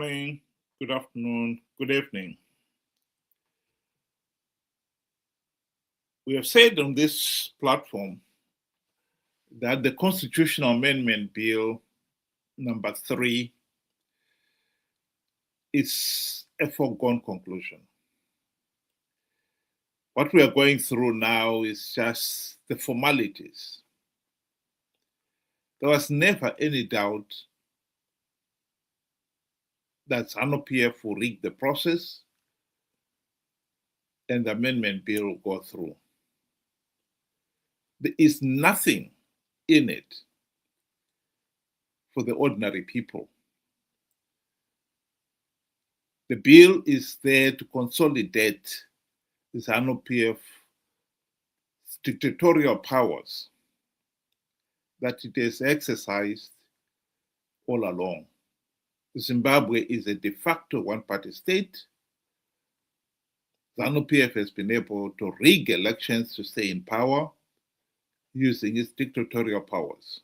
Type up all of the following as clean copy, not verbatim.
morning, good afternoon, good evening. We have said on this platform that the Constitutional Amendment Bill number 3 is a foregone conclusion. What we are going through now is just the formalities. There was never any doubt that ZANU-PF will rig the process and the amendment bill will go through. There is nothing in it for the ordinary people. The bill is there to consolidate the ZANU-PF dictatorial powers that it has exercised all along. Zimbabwe is a de facto one-party state. ZANU-PF has been able to rig elections to stay in power using its dictatorial powers.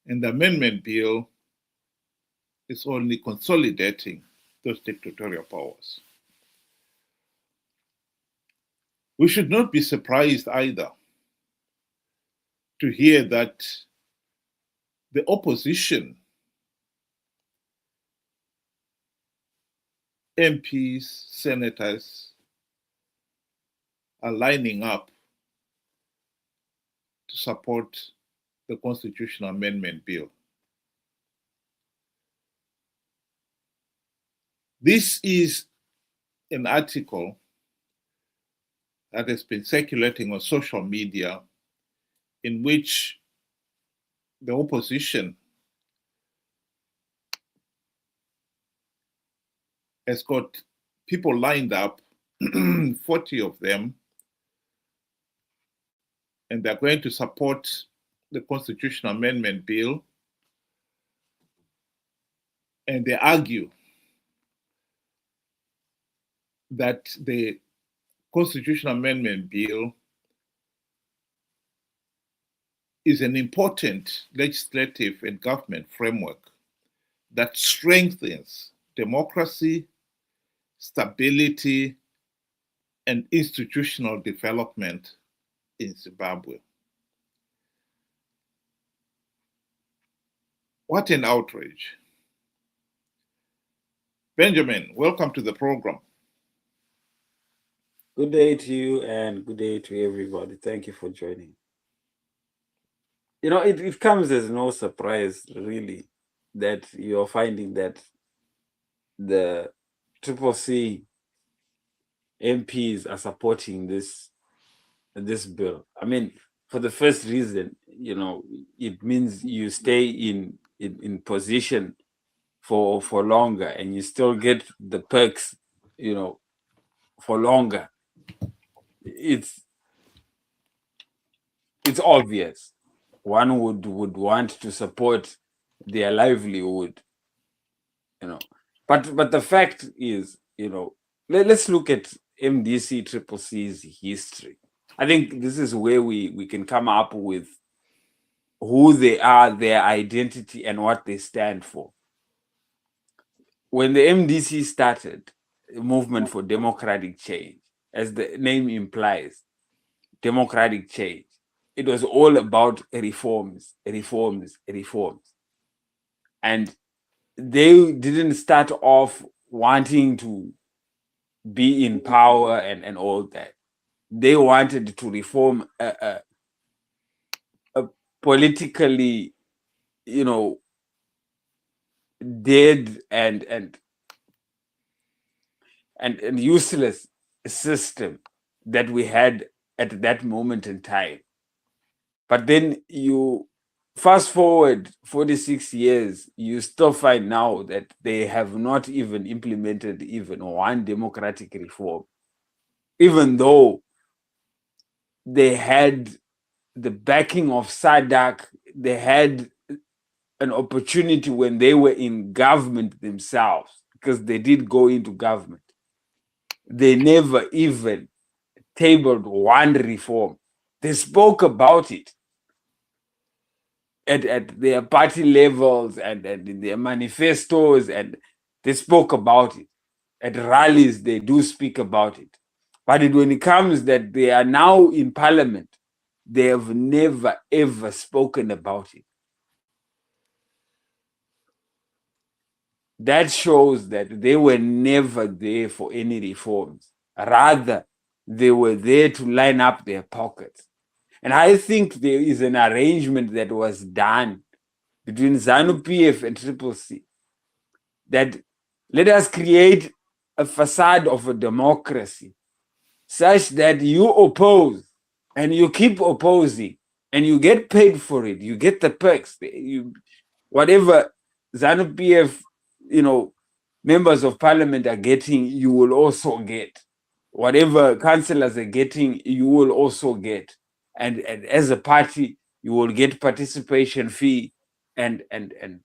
And the amendment bill is only consolidating those dictatorial powers. We should not be surprised either to hear that the opposition MPs, senators are lining up to support the Constitutional Amendment Bill. This is an article that has been circulating on social media in which the opposition has got people lined up, 40 of them, and they're going to support the Constitutional Amendment Bill. And they argue that the Constitutional Amendment Bill is an important legislative and government framework that strengthens democracy, stability, and institutional development in Zimbabwe. What an outrage. Benjamin, welcome to the program. Good day to you and good day to everybody. Thank you for joining. You know, it comes as no surprise, really, that you're finding that the CCC MPs are supporting this bill. I mean, for the first reason, you know, it means you stay in position for longer and you still get the perks, you know, for longer. It's obvious. One would want to support their livelihood, you know. But the fact is, you know, let's look at MDC CCC's history. I think this is where we can come up with who they are, their identity, and what they stand for. When the MDC started, Movement for Democratic Change, as the name implies, democratic change, it was all about reforms. And they didn't start off wanting to be in power and all that. They wanted to reform a politically, you know, dead and useless system that we had at that moment in time. But then you fast forward 46 years, you still find now that they have not even implemented even one democratic reform, even though they had the backing of SADC. They had an opportunity when they were in government themselves, because they did go into government. They never even tabled one reform. They spoke about it. at their party levels and in their manifestos, and they spoke about it. At rallies, they do speak about it. But when it comes that they are now in parliament, they have never, ever spoken about it. That shows that they were never there for any reforms. Rather, they were there to line up their pockets. And I think there is an arrangement that was done between ZANU-PF and CCC that let us create a facade of a democracy such that you oppose and you keep opposing and you get paid for it. You get the perks. Whatever ZANU-PF, members of parliament are getting, you will also get. Whatever councillors are getting, you will also get. And as a party, you will get participation fee and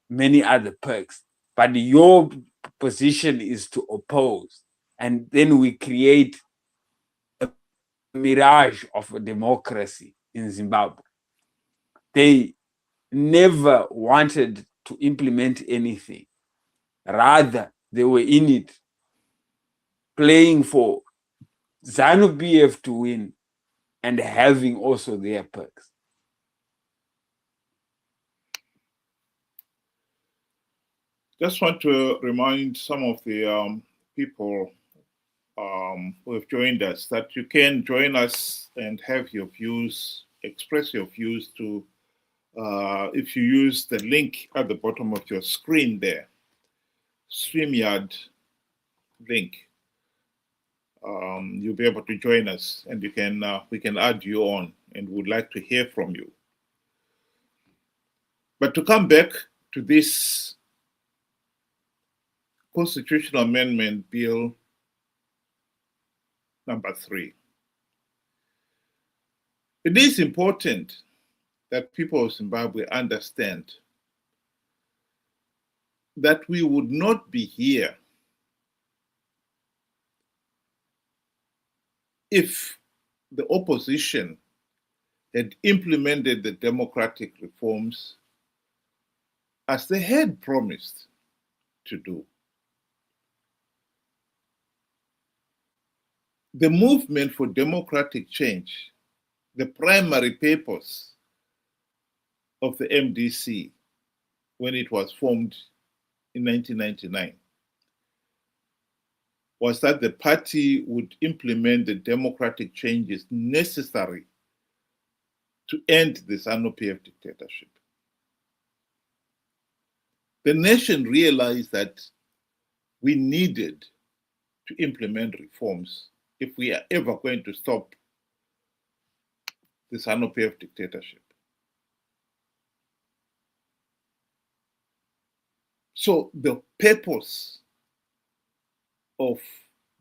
many other perks. But your position is to oppose. And then we create a mirage of a democracy in Zimbabwe. They never wanted to implement anything. Rather, they were in it, playing for ZANU-PF to win and having also their perks. Just want to remind some of the people who have joined us that you can join us and have your views, express your views to, if you use the link at the bottom of your screen there, StreamYard link. You'll be able to join us, and you can we can add you on, and would like to hear from you. But to come back to this Constitutional Amendment Bill number 3, it is important that people of Zimbabwe understand that we would not be here if the opposition had implemented the democratic reforms as they had promised to do. The movement for democratic change, the primary purpose of the MDC when it was formed in 1999, was that the party would implement the democratic changes necessary to end the ZANU-PF dictatorship. The nation realized that we needed to implement reforms if we are ever going to stop the ZANU-PF dictatorship. So the purpose of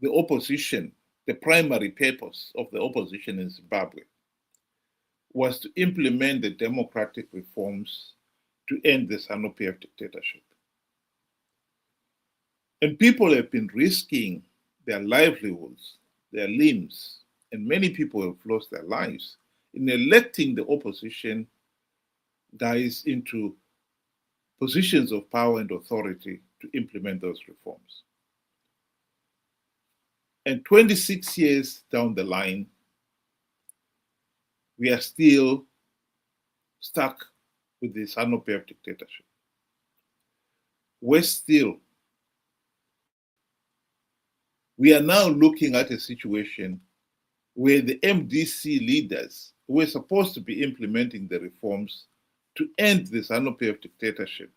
the opposition, the primary purpose of the opposition in Zimbabwe, was to implement the democratic reforms to end the ZANU-PF dictatorship. And people have been risking their livelihoods, their limbs, and many people have lost their lives in electing the opposition guys into positions of power and authority to implement those reforms. And 26 years down the line, we are still stuck with the ZANU-PF dictatorship. We are now looking at a situation where the MDC leaders who were supposed to be implementing the reforms to end the ZANU-PF dictatorship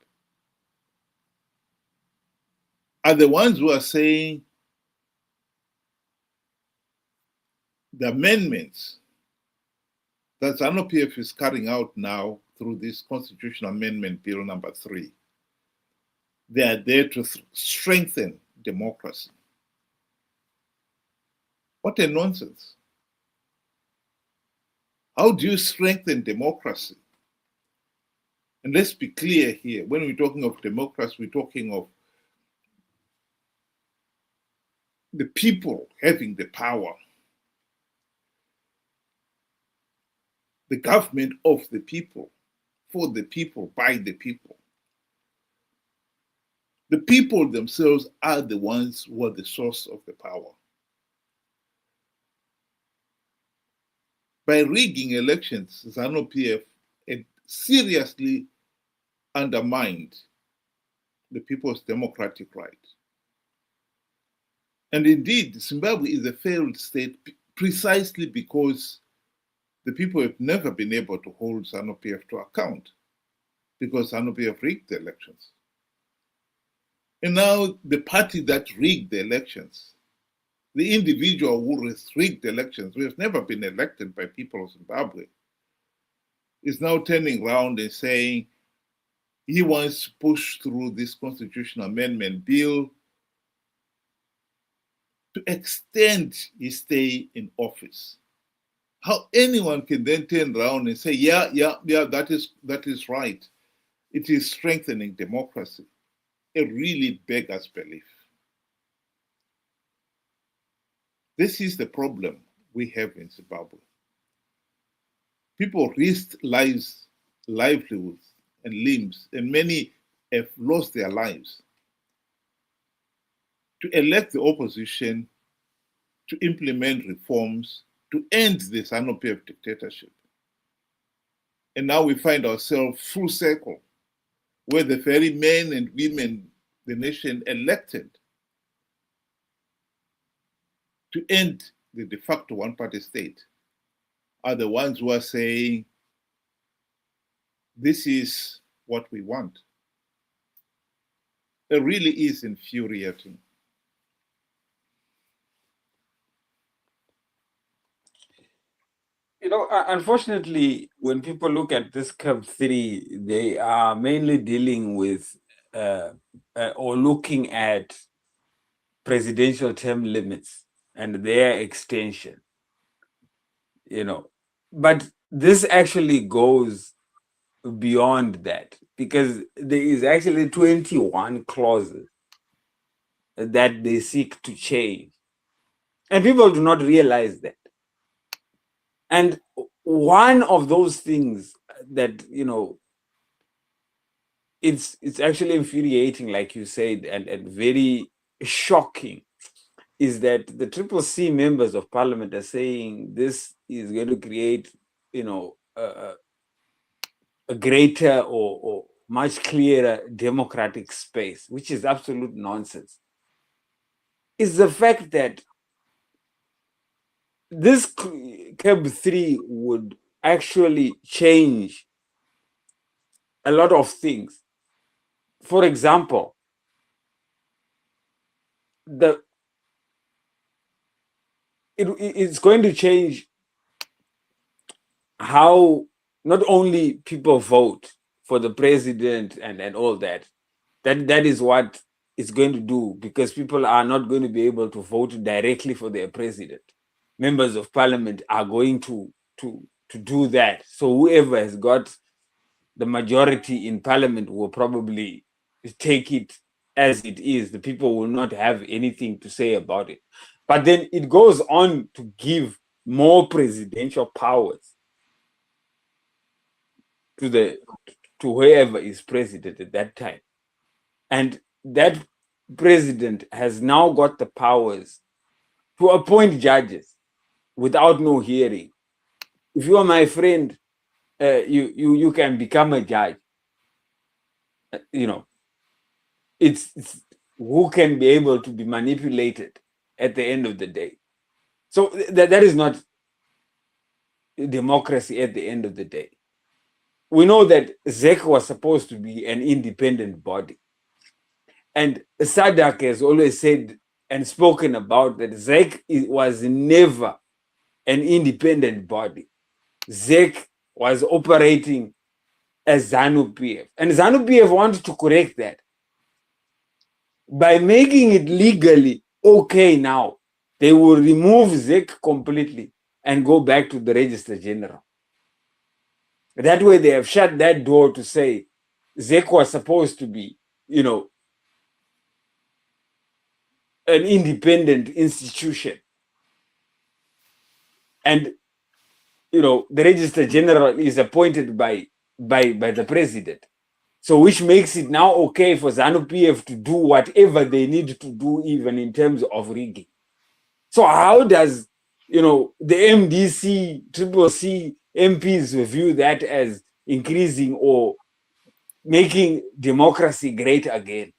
are the ones who are saying the amendments that ZANU-PF is carrying out now through this Constitutional Amendment Bill number 3, they are there to strengthen democracy. What a nonsense. How do you strengthen democracy? And let's be clear here, when we're talking of democracy, we're talking of the people having the power, the government of the people, for the people, by the people. The people themselves are the ones who are the source of the power. By rigging elections, ZANU-PF had seriously undermined the people's democratic rights. And indeed, Zimbabwe is a failed state precisely because the people have never been able to hold ZANU-PF to account, because ZANU-PF rigged the elections. And now the party that rigged the elections, the individual who has rigged the elections, who has never been elected by people of Zimbabwe, is now turning around and saying he wants to push through this constitutional amendment bill to extend his stay in office. How anyone can then turn around and say, yeah, that is right. It is strengthening democracy. It really beggars belief. This is the problem we have in Zimbabwe. People risked lives, livelihoods, and limbs, and many have lost their lives to elect the opposition, to implement reforms, to end the ZANU-PF dictatorship. And now we find ourselves full circle, where the very men and women the nation elected to end the de facto one-party state are the ones who are saying, this is what we want. It really is infuriating. You know, unfortunately, when people look at this CAB3, they are mainly dealing with or looking at presidential term limits and their extension, you know. But this actually goes beyond that, because there is actually 21 clauses that they seek to change. And people do not realize that. And one of those things that, you know, it's actually infuriating, like you said, and very shocking, is that the CCC members of parliament are saying this is going to create, you know, a greater or much clearer democratic space, which is absolute nonsense. Is the fact that this CAB3 would actually change a lot of things. For example, it's going to change how not only people vote for the president and all that. That is what it's going to do, because people are not going to be able to vote directly for their president. Members of parliament are going to do that. So whoever has got the majority in parliament will probably take it as it is. The people will not have anything to say about it. But then it goes on to give more presidential powers to whoever is president at that time. And that president has now got the powers to appoint judges without no hearing. If you are my friend, you can become a judge. You know, it's who can be able to be manipulated at the end of the day. So that is not democracy at the end of the day. We know that ZEC was supposed to be an independent body. And Sadak has always said and spoken about that ZEC was never an independent body. ZEC was operating as ZANU-PF. And ZANU-PF wanted to correct that by making it legally okay now. They will remove ZEC completely and go back to the Register General. That way they have shut that door to say ZEC was supposed to be, you know, an independent institution. And, you know, the Register General is appointed by by the president. So which makes it now okay for ZANU-PF to do whatever they need to do, even in terms of rigging. So how does, the MDC, CCC MPs view that as increasing or making democracy great again?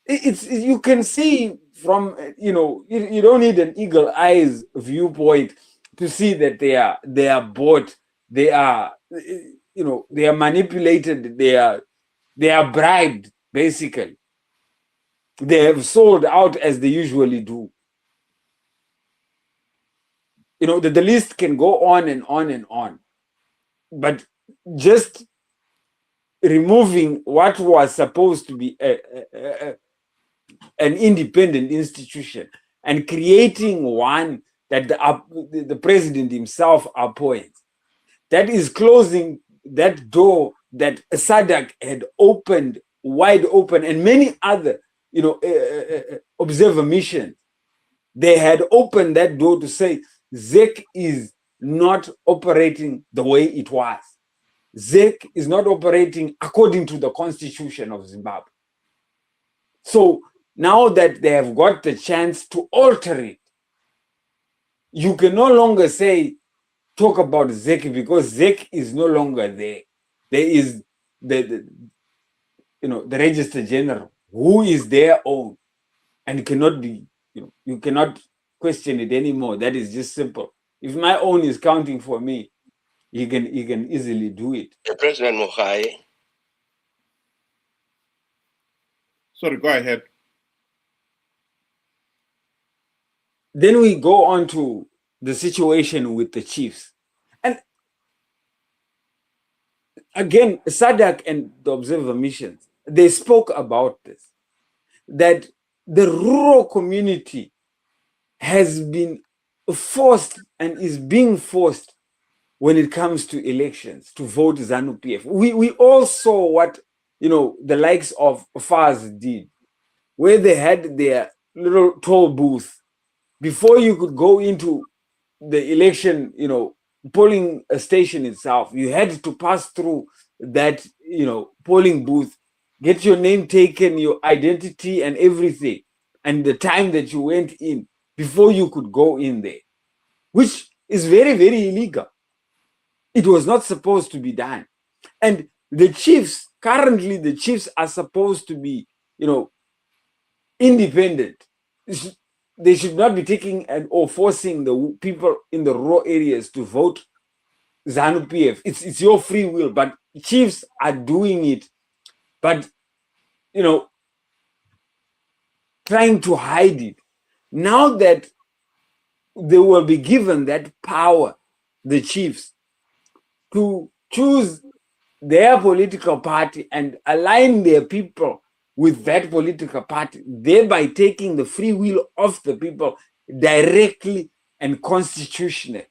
You can see from, you don't need an eagle eyes viewpoint to see that they are bought, they are, they are manipulated, they are bribed, basically. They have sold out as they usually do. The list can go on and on and on. But just removing what was supposed to be an independent institution and creating one that the president himself appoints, that is closing that door that SADC had opened wide open, and many other observer missions, they had opened that door to say ZEC is not operating the way it was. ZEC is not operating according to the constitution of Zimbabwe. So now that they have got the chance to alter it, you can no longer talk about ZEC, because ZEC is no longer there. There is the Register General, who is their own and cannot be, you cannot question it anymore. That is just simple. If my own is counting for me, he can easily do it. President Mukhai. Sorry, go ahead. Then we go on to the situation with the chiefs. And again, SADC and the observer missions, they spoke about this, that the rural community has been forced and is being forced when it comes to elections to vote ZANU-PF. We all saw what, the likes of FARS did, where they had their little toll booth. Before you could go into the election, polling station itself, you had to pass through that, polling booth, get your name taken, your identity and everything, and the time that you went in before you could go in there, which is very, very illegal. It was not supposed to be done. And the chiefs, currently the chiefs are supposed to be, independent. They should not be taking or forcing the people in the rural areas to vote ZANU-PF. It's your free will, but chiefs are doing it, but trying to hide it. Now that they will be given that power, the chiefs, to choose their political party and align their people with that political party, thereby taking the free will of the people directly and constitutionally.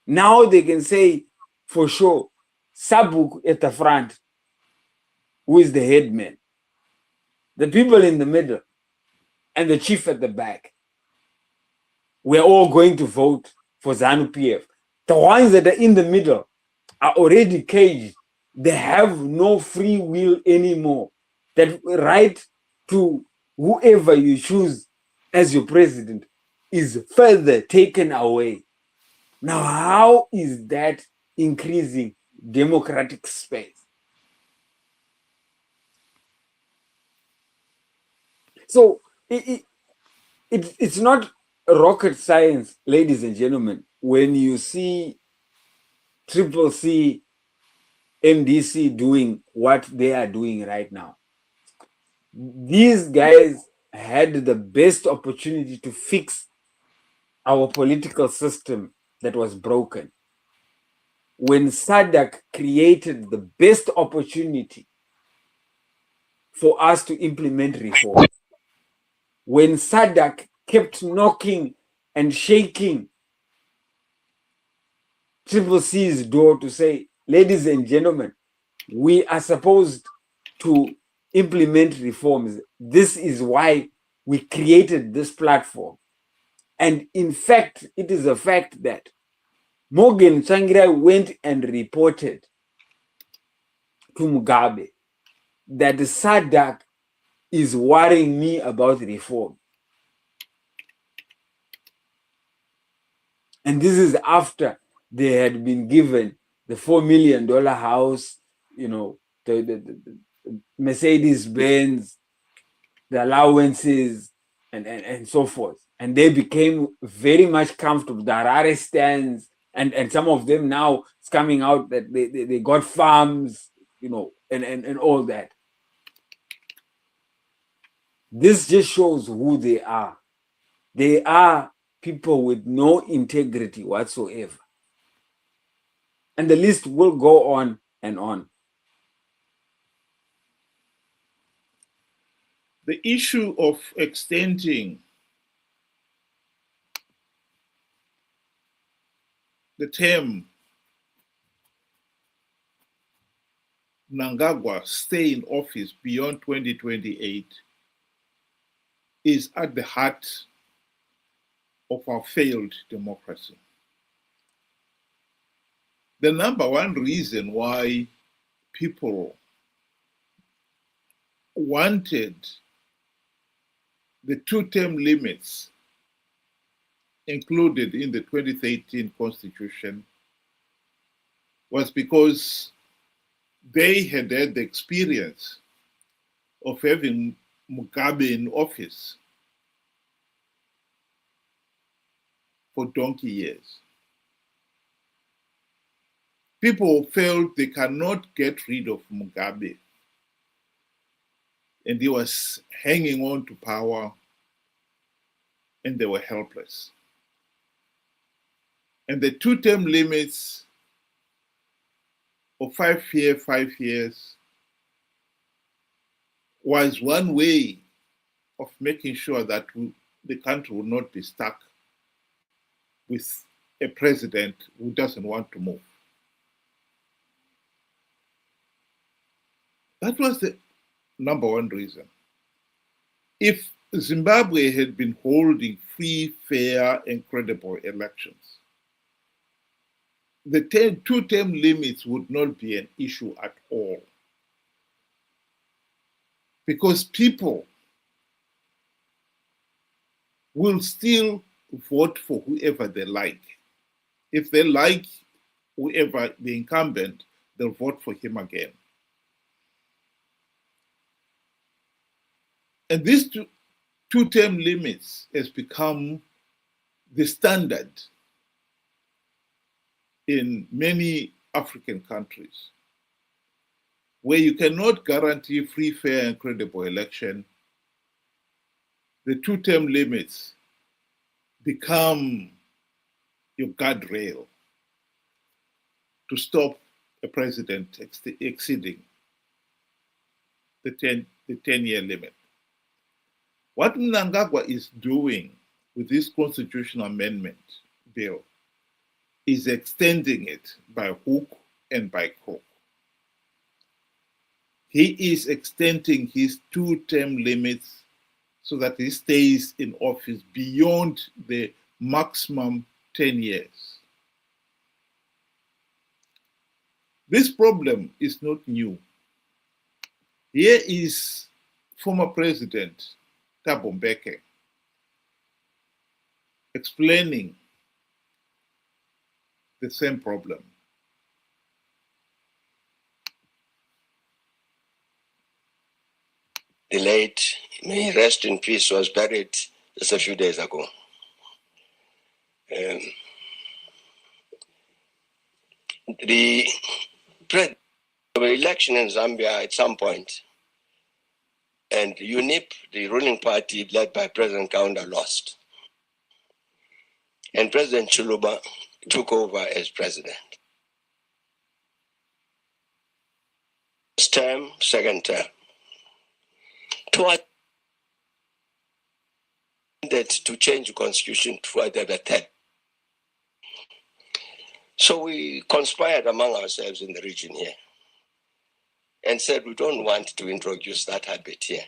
Now they can say for sure, Sabuk at the front, who is the headman, the people in the middle, and the chief at the back, we're all going to vote for ZANU-PF. The ones that are in the middle are already caged. They have no free will anymore. That right to whoever you choose as your president is further taken away. Now, how is that increasing democratic space? So it's not rocket science, ladies and gentlemen, when you see CCC MDC doing what they are doing right now. These guys had the best opportunity to fix our political system that was broken. When SADC created the best opportunity for us to implement reform, when SADC kept knocking and shaking CCC's door to say, ladies and gentlemen, we are supposed to implement reforms. This is why we created this platform. And in fact, it is a fact that Morgan Tsvangirai went and reported to Mugabe that SADC is worrying me about reform. And this is after they had been given the $4 million house, the Mercedes Benz, the allowances, and so forth. And they became very much comfortable. The Harare stands, and some of them now it's coming out that they got farms, and all that. This just shows who they are. They are people with no integrity whatsoever. And the list will go on and on. The issue of extending the term Mnangagwa stay in office beyond 2028 is at the heart of our failed democracy. The number one reason why people wanted the two-term limits included in the 2013 constitution was because they had had the experience of having Mugabe in office for donkey years. People felt they cannot get rid of Mugabe, and he was hanging on to power, and they were helpless. And the two-term limits of 5 years was one way of making sure that the country would not be stuck with a president who doesn't want to move. That was the number one reason. If Zimbabwe had been holding free, fair, and credible elections, the two-term limits would not be an issue at all. Because people will still vote for whoever they like. If they like whoever the incumbent, they'll vote for him again. And these two-term limits has become the standard in many African countries, where you cannot guarantee free, fair, and credible election. The two-term limits become your guardrail to stop a president exceeding the 10-year limit. What Mnangagwa is doing with this constitutional amendment bill is extending it by hook and by crook. He is extending his two-term limits so that he stays in office beyond the maximum 10 years. This problem is not new. Here is former President Thabo Mbeki explaining the same problem. The late, may he rest in peace, was buried just a few days ago. The election in Zambia at some point, and UNIP, the ruling party led by President Kaunda, lost. And President Chiluba took over as president. First term, second term. To change the constitution toward the third. So we conspired among ourselves in the region here and said we don't want to introduce that habit here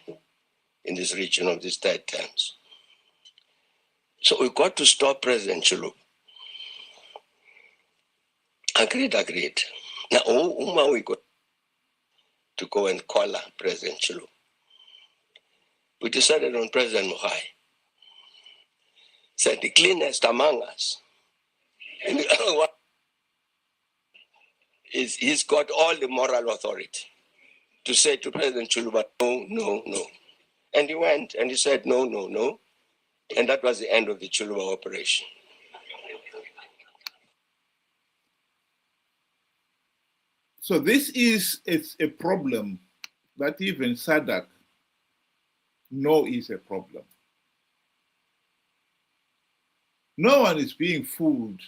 in this region of these third terms. So we got to stop President Chulu. Agreed. Now, whom are we going to go and collar President Chulu? We decided on President Muhai. Said the cleanest among us. And the other one is he's got all the moral authority to say to President Chulu, but no. And he went and he said, no. And that was the end of the Chuluba operation. So this is a problem that even SADC know is a problem. No one is being fooled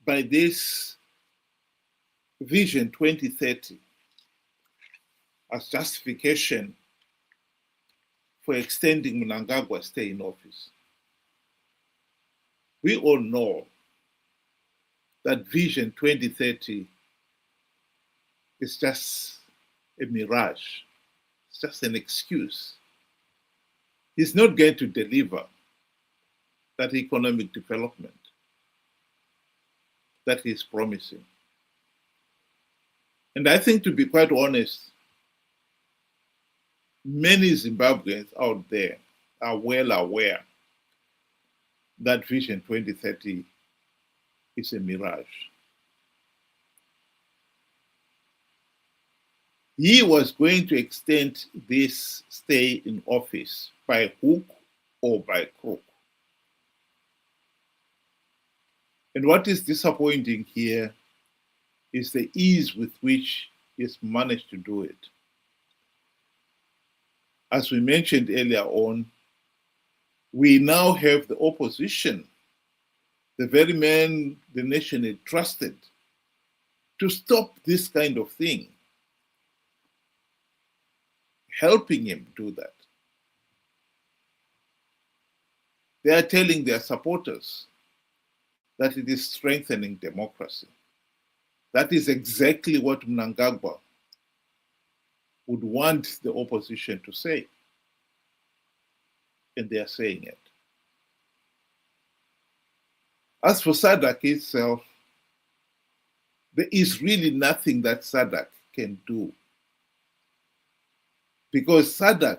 by this Vision 2030 as justification for extending Mnangagwa's stay in office. We all know that Vision 2030 is just a mirage. It's just an excuse. He's not going to deliver that economic development that he's promising. And I think, to be quite honest, many Zimbabweans out there are well aware that Vision 2030 is a mirage. He was going to extend this stay in office by hook or by crook. And what is disappointing here is the ease with which he's managed to do it. As we mentioned earlier on, we now have the opposition, the very man the nation had trusted, to stop this kind of thing, helping him do that. They are telling their supporters that it is strengthening democracy. That is exactly what Mnangagwa would want the opposition to say. And they are saying it. As for SADC itself, there is really nothing that SADC can do, because SADC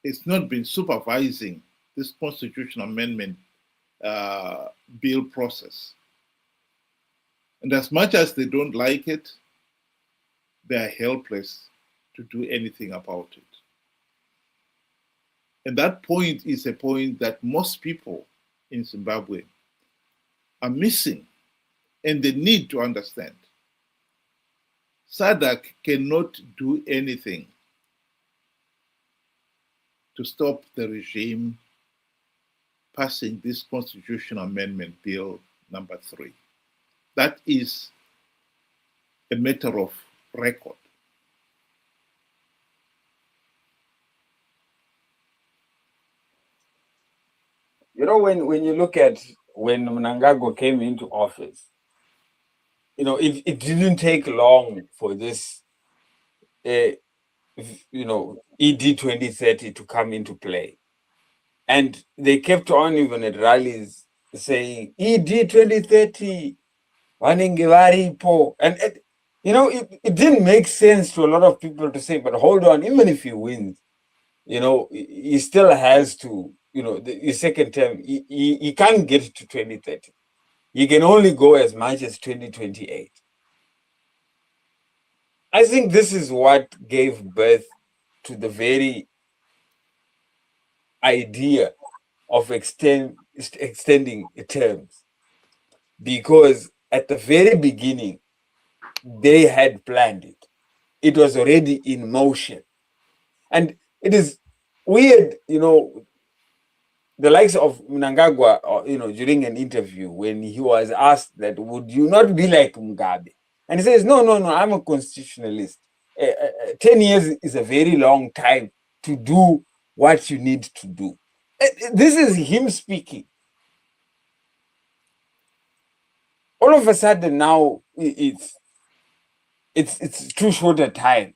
has not been supervising this constitutional amendment bill process. And as much as they don't like it, they are helpless to do anything about it. And that point is a point that most people in Zimbabwe are missing, and they need to understand. SADC cannot do anything to stop the regime passing this constitutional amendment bill number 3. That is a matter of record. You know, when you look at when Mnangagwa came into office, you know, it didn't take long for this, ED 2030 to come into play. And they kept on even at rallies saying, ED 2030, vanenge varipo. And, it didn't make sense to a lot of people to say, but hold on, even if he wins, he still has to, his second term, he can't get to 2030. He can only go as much as 2028. I think this is what gave birth to the very idea of extending terms, because at the very beginning, they had planned it. It was already in motion. And it is weird, the likes of Mnangagwa, during an interview when he was asked that, would you not be like Mugabe? And he says, no, I'm a constitutionalist. 10 years is a very long time to do what you need to do. This is him speaking. All of a sudden now, it's too short a time.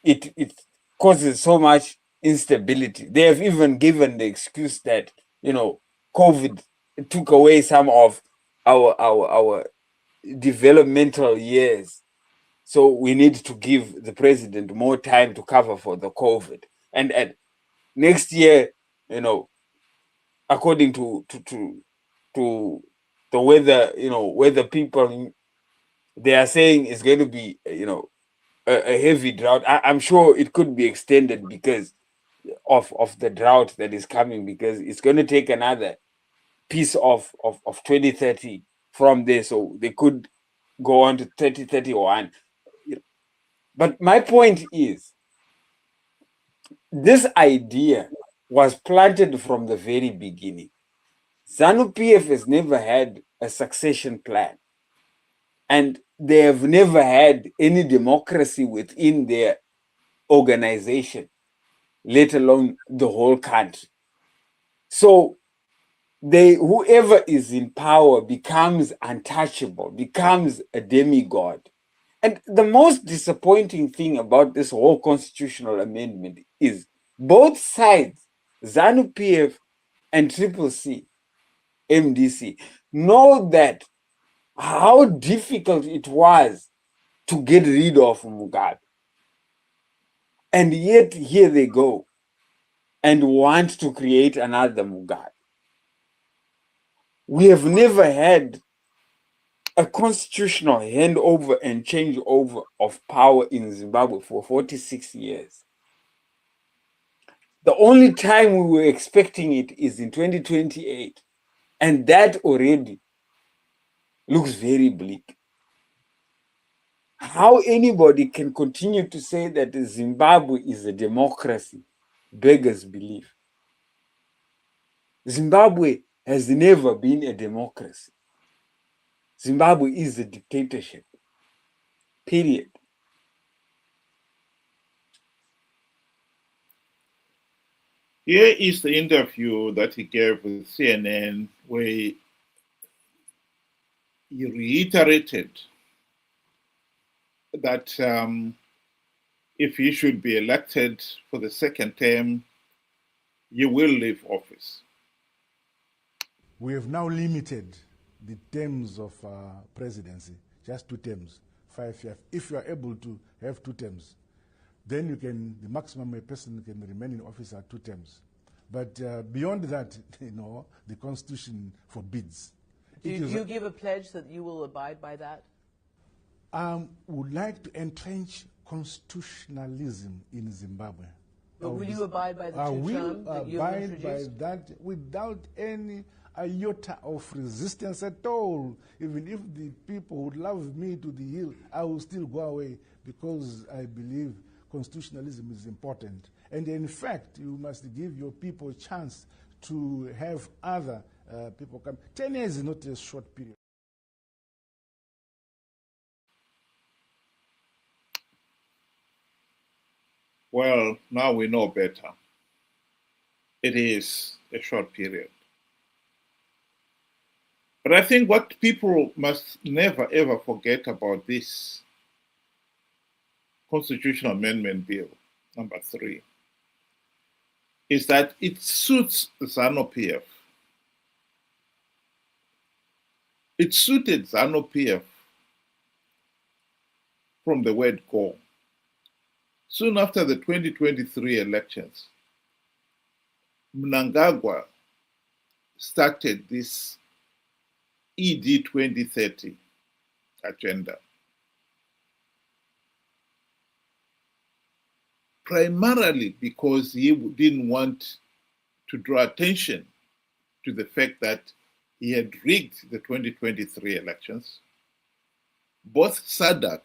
It causes so much instability. They have even given the excuse that COVID took away some of our developmental years. So we need to give the president more time to cover for the COVID. And next year, according to the weather, weather people, they are saying it's going to be, a heavy drought. I'm sure it could be extended because of the drought that is coming, because it's going to take another piece of 2030 from there. So they could go on to 3031. But my point is, this idea was planted from the very beginning. ZANU-PF has never had a succession plan, and they have never had any democracy within their organization, let alone the whole country. So whoever is in power becomes untouchable, becomes a demigod. And the most disappointing thing about this whole constitutional amendment is both sides, ZANU-PF and CCC MDC, know that how difficult it was to get rid of Mugabe. And yet here they go and want to create another Mugabe. We have never had a constitutional handover and changeover of power in Zimbabwe for 46 years. The only time we were expecting it is in 2028, and that already looks very bleak. How anybody can continue to say that Zimbabwe is a democracy beggars belief. Zimbabwe has never been a democracy. Zimbabwe is a dictatorship, period. Here is the interview that he gave with CNN, where he reiterated that if he should be elected for the second term, he will leave office. We have now limited the terms of presidency, just 2 terms, 5 years. If you are able to have 2 terms, then the maximum a person can remain in office are 2 terms. But beyond that, the Constitution forbids. Do you give a pledge that you will abide by that? Would like to entrench constitutionalism in Zimbabwe. But will you abide by the 2 terms that you have introduced? I will abide by that without any iota of resistance at all. Even if the people would love me to the hill, I will still go away, because I believe constitutionalism is important. And in fact, you must give your people a chance to have other people come. 10 years is not a short period. Well, now we know better. It is a short period. But I think what people must never ever forget about this Constitutional Amendment Bill, number 3, is that it suits ZANU-PF. It suited ZANU-PF from the word go. Soon after the 2023 elections, Mnangagwa started this ED 2030 agenda. Primarily because he didn't want to draw attention to the fact that he had rigged the 2023 elections. Both SADC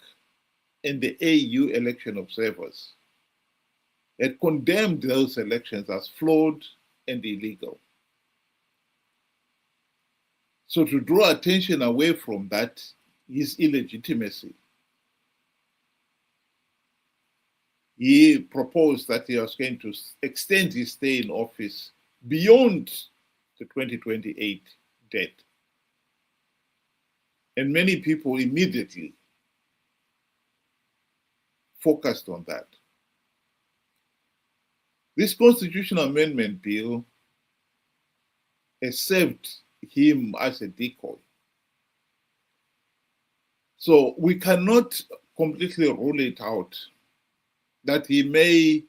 and the AU election observers had condemned those elections as flawed and illegal. So to draw attention away from that, his illegitimacy, he proposed that he was going to extend his stay in office beyond the 2028 date. And many people immediately focused on that. This constitutional amendment bill has served him as a decoy. So we cannot completely rule it out that he may,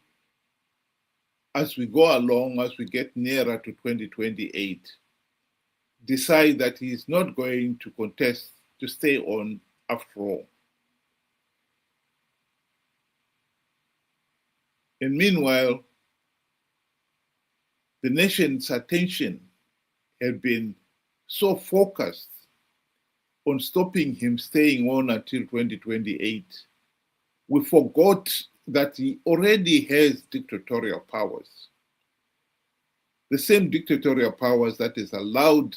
as we go along, as we get nearer to 2028, decide that he is not going to contest to stay on after all. And meanwhile, the nation's attention had been so focused on stopping him staying on until 2028, we forgot that he already has dictatorial powers. The same dictatorial powers that has allowed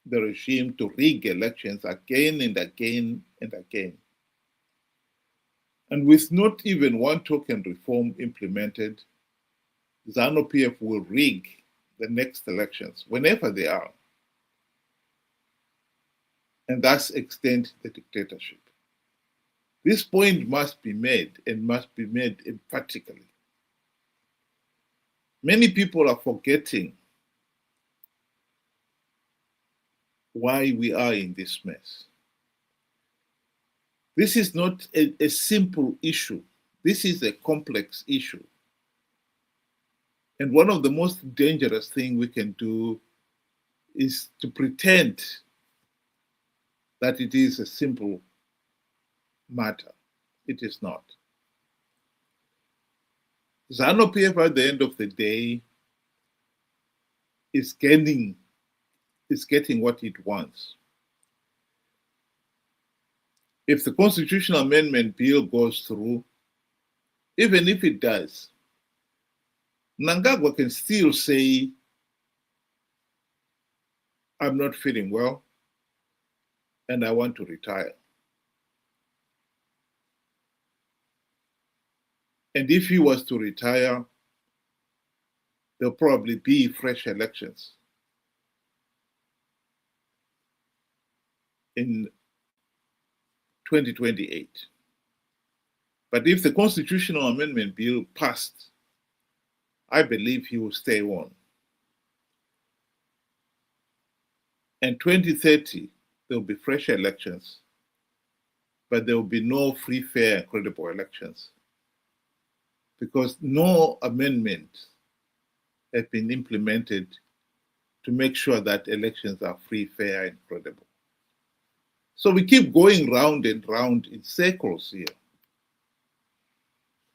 the regime to rig elections again and again and again. And with not even one token reform implemented, ZANU-PF will rig the next elections, whenever they are, and thus extend the dictatorship. This point must be made, and must be made emphatically. Many people are forgetting why we are in this mess. This is not a simple issue. This is a complex issue. And one of the most dangerous things we can do is to pretend that it is a simple matter. It is not. ZANU-PF at the end of the day is getting what it wants. If the constitutional amendment bill goes through, even if it does, Mnangagwa can still say, I'm not feeling well and I want to retire. And if he was to retire, there'll probably be fresh elections in 2028. But if the constitutional amendment bill passed, I believe he will stay on. And 2030, there will be fresh elections, but there will be no free, fair, and credible elections because no amendments have been implemented to make sure that elections are free, fair, and credible. So we keep going round and round in circles here.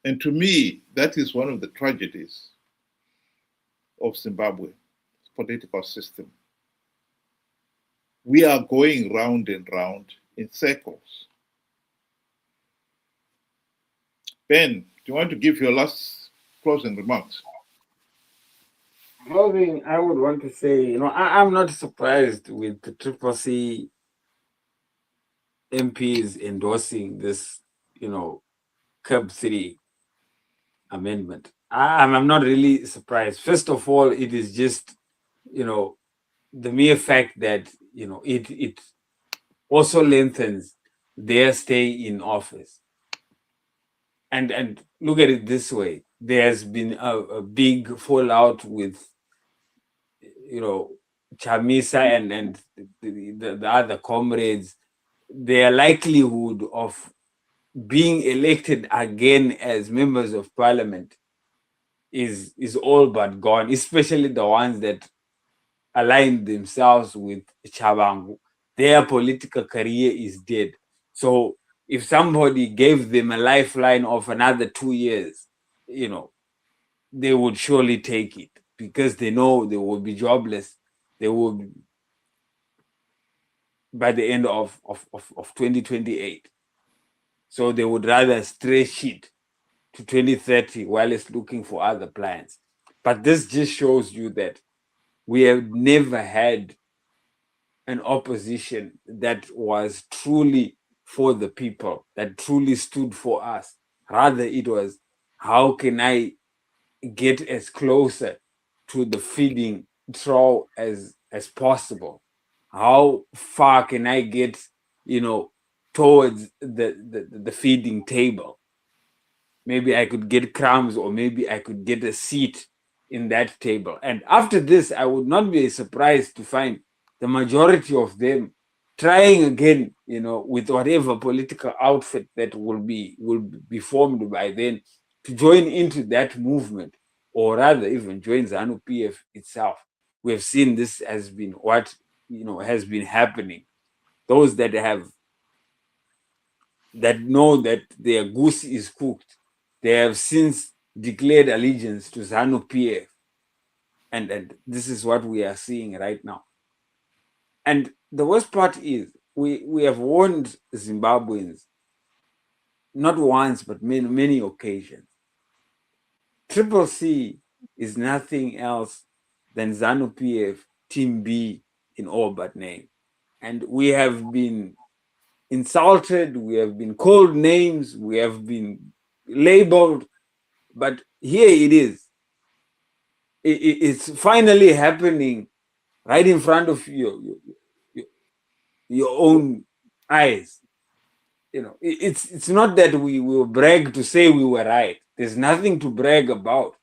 And to me, that is one of the tragedies of Zimbabwe's political system. We are going round and round in circles. Ben, do you want to give your last closing remarks? Closing, I would want to say, I'm not surprised with the CCC MPs endorsing this, CAB3 amendment. I'm not really surprised. First of all, it is just, the mere fact that, it also lengthens their stay in office. And look at it this way. There's been a big fallout with, Chamisa and the other comrades. Their likelihood of being elected again as members of parliament is all but gone, especially the ones that aligned themselves with Chabangu. Their political career is dead. So if somebody gave them a lifeline of another 2 years, they would surely take it because they know they will be jobless. They will be by the end of 2028. So they would rather stretch it to 2030 while it's looking for other plans. But this just shows you that we have never had an opposition that was truly for the people, that truly stood for us. Rather, it was, how can I get as closer to the feeding trough as possible? How far can I get, towards the feeding table? Maybe I could get crumbs, or maybe I could get a seat, in that table. And after this, I would not be surprised to find the majority of them trying again, with whatever political outfit that will be formed by then, to join into that movement, or rather even join ZANU-PF itself. We have seen this has been what has been happening. Those that know that their goose is cooked, they have since declared allegiance to ZANU-PF. And this is what we are seeing right now. And the worst part is we have warned Zimbabweans not once, but many occasions. CCC is nothing else than ZANU-PF Team B in all but name. And we have been insulted, we have been called names, we have been labeled, but here it is. It's finally happening right in front of your own eyes. It's not that we will brag to say we were right. There's nothing to brag about.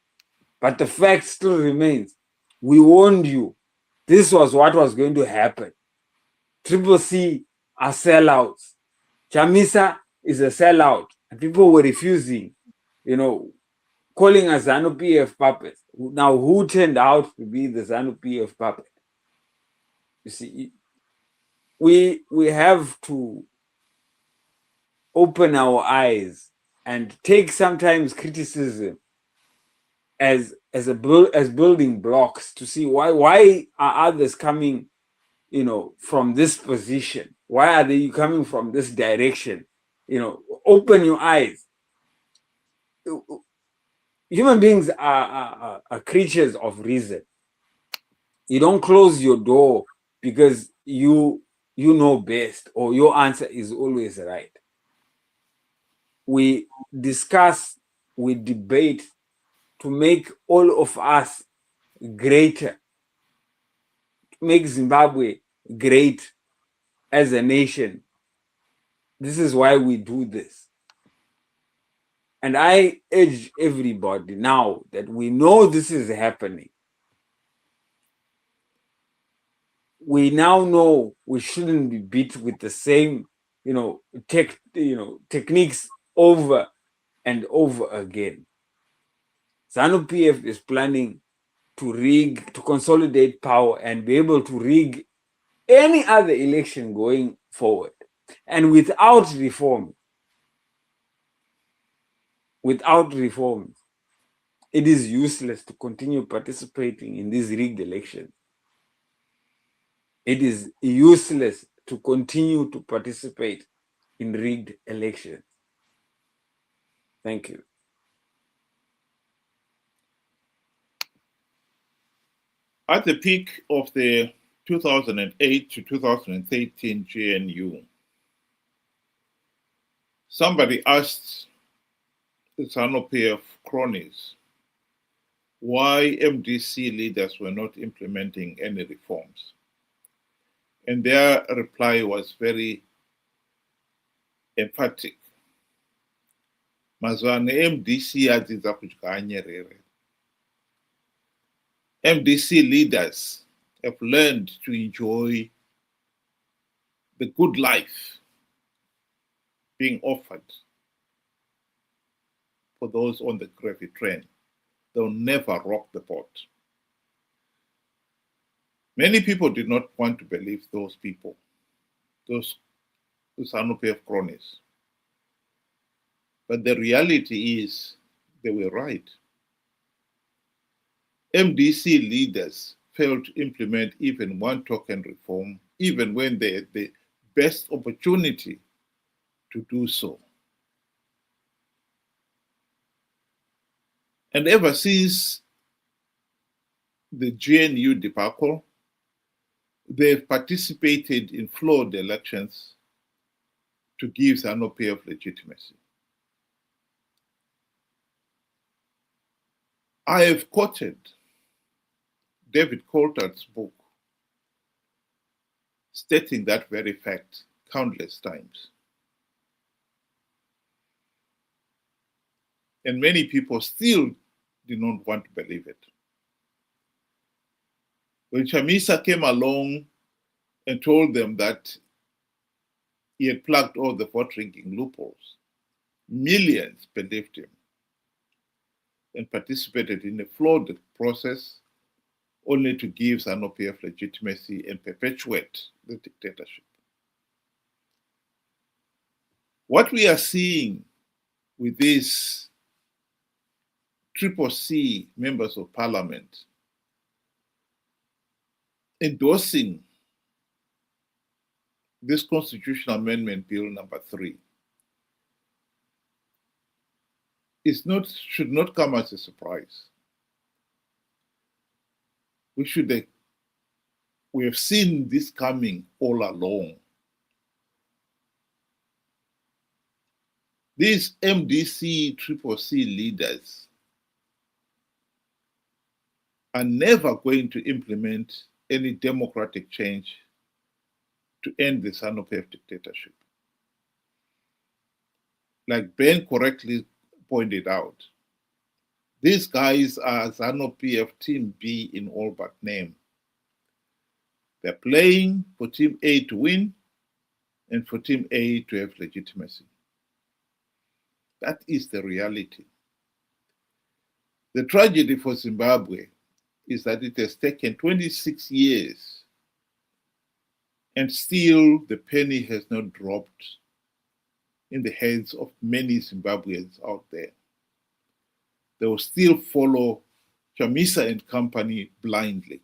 But the fact still remains. We warned you. This was what was going to happen. CCC are sellouts. Chamisa is a sellout. And people were refusing, calling us ZANU-PF puppets. Now, who turned out to be the ZANU-PF puppet? You see, we have to open our eyes and take sometimes criticism as building blocks to see why are others coming, from this position? Why are they coming from this direction? Open your eyes. Human beings are creatures of reason. You don't close your door because you know best or your answer is always right. We discuss, we debate to make all of us greater, to make Zimbabwe great as a nation. This is why we do this. And I urge everybody now that we know this is happening. We now know we shouldn't be beat with the same, techniques over and over again. ZANU-PF is planning to consolidate power and be able to rig any other election going forward. And without reforms, it is useless to continue participating in these rigged elections. It is useless to continue to participate in rigged elections. Thank you. At the peak of the 2008 to 2013 GNU, somebody asked the ZANU-PF cronies why MDC leaders were not implementing any reforms. And their reply was very emphatic. Mazwane MDC adzidzisa kudya anyerere. MDC leaders have learned to enjoy the good life being offered for those on the gravy train. They'll never rock the boat. Many people did not want to believe those people, those ZANU-PF cronies. But the reality is they were right. MDC leaders failed to implement even one token reform, even when they had the best opportunity to do so. And ever since the GNU debacle, they've participated in flawed elections to give ZANU-PF legitimacy. I have quoted David Coulthard's book stating that very fact countless times. And many people still do not want to believe it. When Chamisa came along and told them that he had plugged all the vote-rigging loopholes, millions believed him and participated in a flawed process only to give ZANU-PF legitimacy and perpetuate the dictatorship. What we are seeing with these CCC members of parliament endorsing this constitutional amendment bill number 3 should not come as a surprise. We have seen this coming all along. These MDC CCC leaders are never going to implement any democratic change to end the ZANU-PF dictatorship. Like Ben correctly pointed out, these guys are ZANU-PF Team B in all but name. They're playing for Team A to win and for Team A to have legitimacy. That is the reality. The tragedy for Zimbabwe is that it has taken 26 years and still the penny has not dropped in the heads of many Zimbabweans out there. They will still follow Chamisa and company blindly.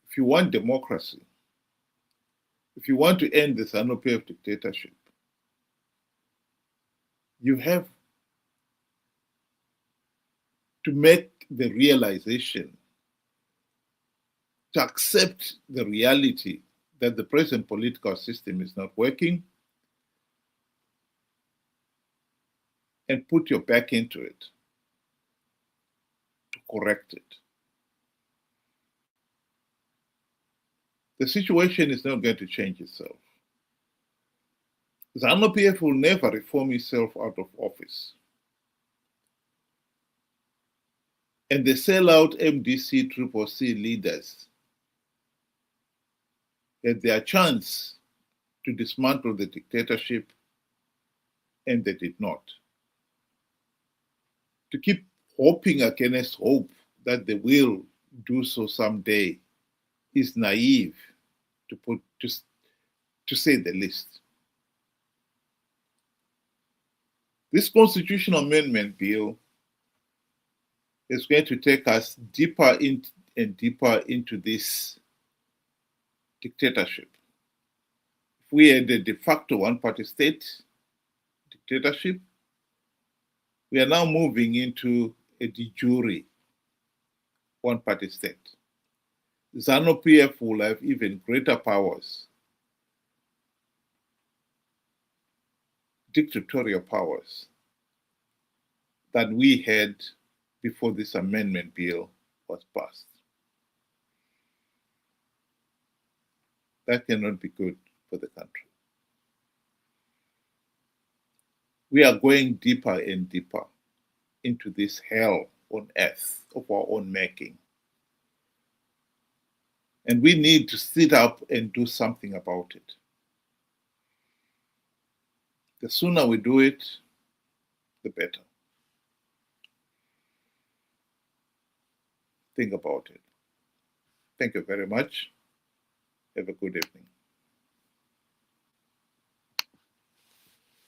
If you want democracy, if you want to end the ZANU-PF dictatorship, you have to make the realization, to accept the reality that the present political system is not working and put your back into it to correct it. The situation is not going to change itself. ZANU-PF will never reform itself out of office. And the sellout MDC CCC leaders had their chance to dismantle the dictatorship, and they did not. To keep hoping against hope that they will do so someday is naive, to say the least. This constitutional amendment bill is going to take us deeper and deeper into this dictatorship. If we had a de facto one-party state dictatorship, we are now moving into a de jure one-party state. ZANU-PF will have even greater powers, dictatorial powers, than we had before this amendment bill was passed. That cannot be good for the country. We are going deeper and deeper into this hell on earth of our own making. And we need to sit up and do something about it. The sooner we do it, the better. Think about it. Thank you very much. Have a good evening.